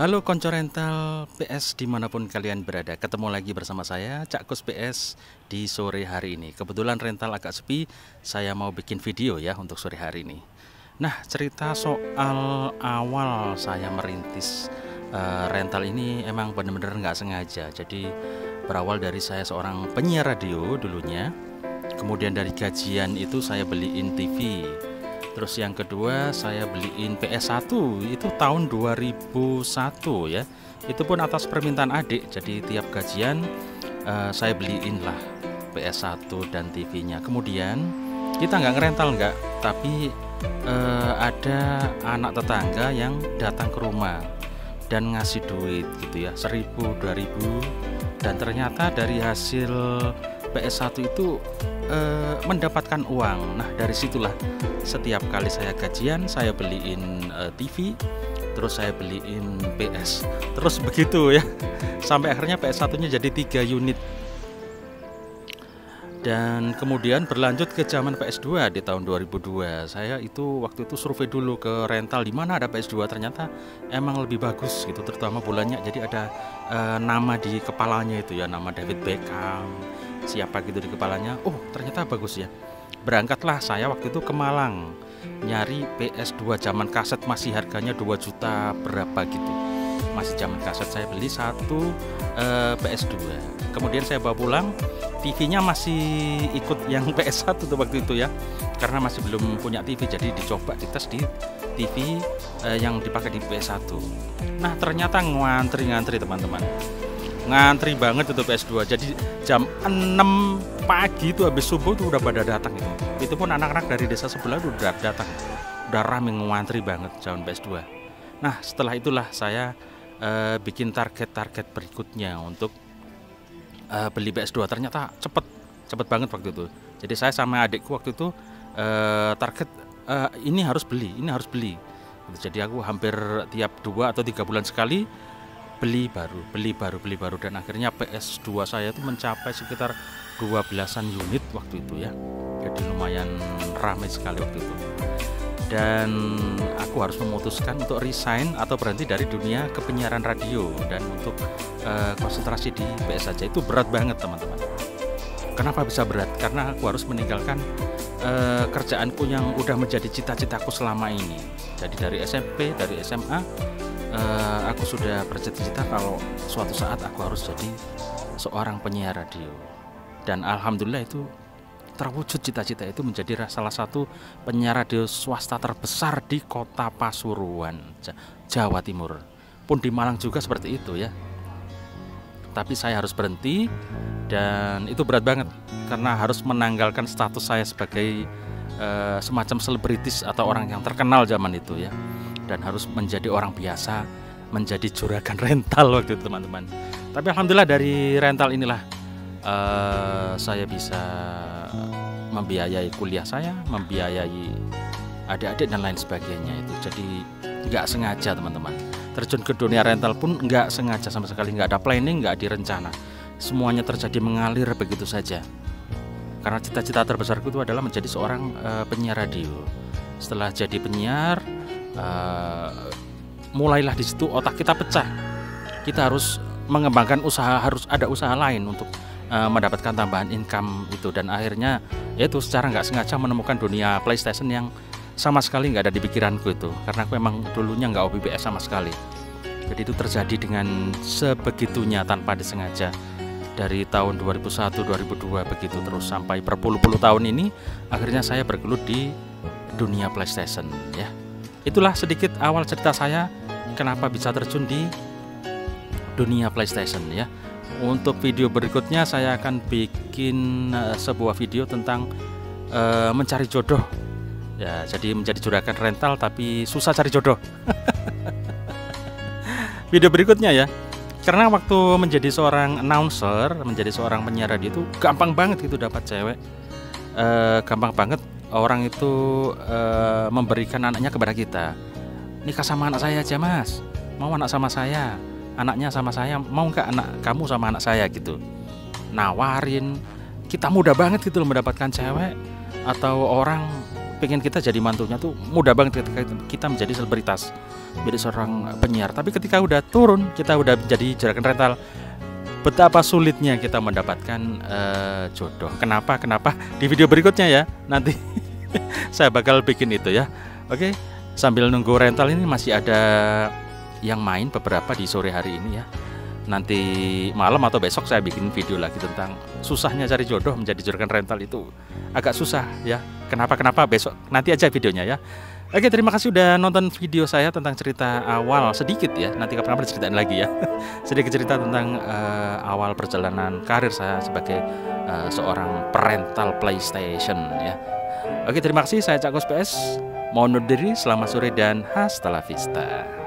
Halo konco rental PS dimanapun kalian berada. Ketemu lagi bersama saya Cak Kus PS di sore hari ini. Kebetulan rental agak sepi, saya mau bikin video ya untuk sore hari ini. Nah, cerita soal awal saya merintis rental ini emang bener-bener nggak sengaja. Jadi berawal dari saya seorang penyiar radio dulunya. Kemudian dari gajian itu saya beliin TV. Terus yang kedua saya beliin PS1 itu tahun 2001 ya. Itu pun atas permintaan adik. Jadi tiap gajian saya beliin lah PS1 dan TV-nya. Kemudian kita nggak ngerental nggak, tapi ada anak tetangga yang datang ke rumah dan ngasih duit gitu ya, 1.000, 2.000. Dan ternyata dari hasil PS1 itu mendapatkan uang. Nah, dari situlah setiap kali saya gajian saya beliin TV, terus saya beliin PS, terus begitu ya, sampai akhirnya PS1-nya jadi 3 unit. Dan kemudian berlanjut ke zaman PS2 di tahun 2002. Saya itu waktu itu survei dulu ke rental di mana ada PS2, ternyata emang lebih bagus gitu, terutama bulannya. Jadi ada nama di kepalanya itu ya, nama David Beckham, siapa gitu di kepalanya. Oh, ternyata bagus ya. Berangkatlah saya waktu itu ke Malang nyari PS2 zaman kaset, masih harganya 2 juta berapa gitu. Masih zaman kaset, saya beli satu PS2. Kemudian saya bawa pulang, TV-nya masih ikut yang PS1 tuh waktu itu ya. Karena masih belum punya TV, jadi dicoba dites di TV yang dipakai di PS1. Nah, ternyata ngantri teman-teman. Ngantri banget itu PS2. Jadi jam 6 pagi itu habis subuh tuh udah pada datang itu. Itu pun anak-anak dari desa sebelah udah datang. Udah rame ngantri banget zaman PS2. Nah, setelah itulah saya bikin target-target berikutnya untuk beli PS2. Ternyata cepet banget waktu itu. Jadi saya sama adikku waktu itu target ini harus beli. Jadi aku hampir tiap 2 atau 3 bulan sekali beli baru, dan akhirnya PS2 saya itu mencapai sekitar 12-an unit waktu itu ya. Jadi lumayan ramai sekali waktu itu. Dan aku harus memutuskan untuk resign atau berhenti dari dunia kepenyiaran radio dan untuk konsentrasi di PS saja. Itu berat banget teman-teman. Kenapa bisa berat? Karena aku harus meninggalkan kerjaanku yang udah menjadi cita-citaku selama ini. Jadi dari SMP, dari SMA, aku sudah bercita-cita kalau suatu saat aku harus jadi seorang penyiar radio. Dan alhamdulillah itu terwujud, cita-cita itu menjadi salah satu penyiar radio swasta terbesar di kota Pasuruan, Jawa Timur. Pun di Malang juga seperti itu ya. Tapi saya harus berhenti, dan itu berat banget karena harus menanggalkan status saya sebagai semacam selebritis atau orang yang terkenal zaman itu ya. Dan harus menjadi orang biasa, menjadi juragan rental waktu itu teman-teman. Tapi alhamdulillah dari rental inilah saya bisa membiayai kuliah saya, membiayai adik-adik dan lain sebagainya itu. Jadi nggak sengaja teman-teman. Terjun ke dunia rental pun nggak sengaja sama sekali, nggak ada planning, nggak direncana. Semuanya terjadi mengalir begitu saja. Karena cita-cita terbesarku itu adalah menjadi seorang penyiar radio. Setelah jadi penyiar, mulailah di situ otak kita pecah. Kita harus mengembangkan usaha, harus ada usaha lain untuk mendapatkan tambahan income itu. Dan akhirnya yaitu secara nggak sengaja menemukan dunia PlayStation yang sama sekali nggak ada di pikiranku itu, karena aku emang dulunya nggak hobi PS sama sekali. Jadi itu terjadi dengan sebegitunya tanpa disengaja. Dari tahun 2001, 2002 begitu terus sampai berpuluh-puluh tahun ini, akhirnya saya bergelut di dunia PlayStation ya. Itulah sedikit awal cerita saya kenapa bisa terjun di dunia PlayStation ya. Untuk video berikutnya saya akan bikin sebuah video tentang mencari jodoh ya. Jadi menjadi juragan rental tapi susah cari jodoh. Video berikutnya ya. Karena waktu menjadi seorang announcer, menjadi seorang penyiar radio itu gampang banget gitu dapat cewek. Gampang banget orang itu memberikan anaknya kepada kita. Nikah sama anak saya aja mas, mau anak sama saya, anaknya sama saya, mau nggak anak kamu sama anak saya gitu. Nawarin, kita mudah banget gitu loh mendapatkan cewek atau orang pengen kita jadi mantunya tuh mudah banget ketika kita menjadi selebritas, menjadi seorang penyiar. Tapi ketika udah turun, kita udah jadi juragan rental, betapa sulitnya kita mendapatkan jodoh. Kenapa? Di video berikutnya ya, nanti saya bakal bikin itu ya. Oke, sambil nunggu rental ini masih ada yang main beberapa di sore hari ini ya. Nanti malam atau besok saya bikin video lagi tentang susahnya cari jodoh menjadi juragan rental, itu agak susah ya. Kenapa besok nanti aja videonya ya. Oke, terima kasih udah nonton video saya tentang cerita awal sedikit ya. Nanti kapan-kapan ceritain lagi ya. Sedikit cerita tentang awal perjalanan karir saya sebagai seorang perental PlayStation ya. Oke, terima kasih. Saya Cak Kos PS. Mohon undur diri. Selamat sore dan hasta la vista.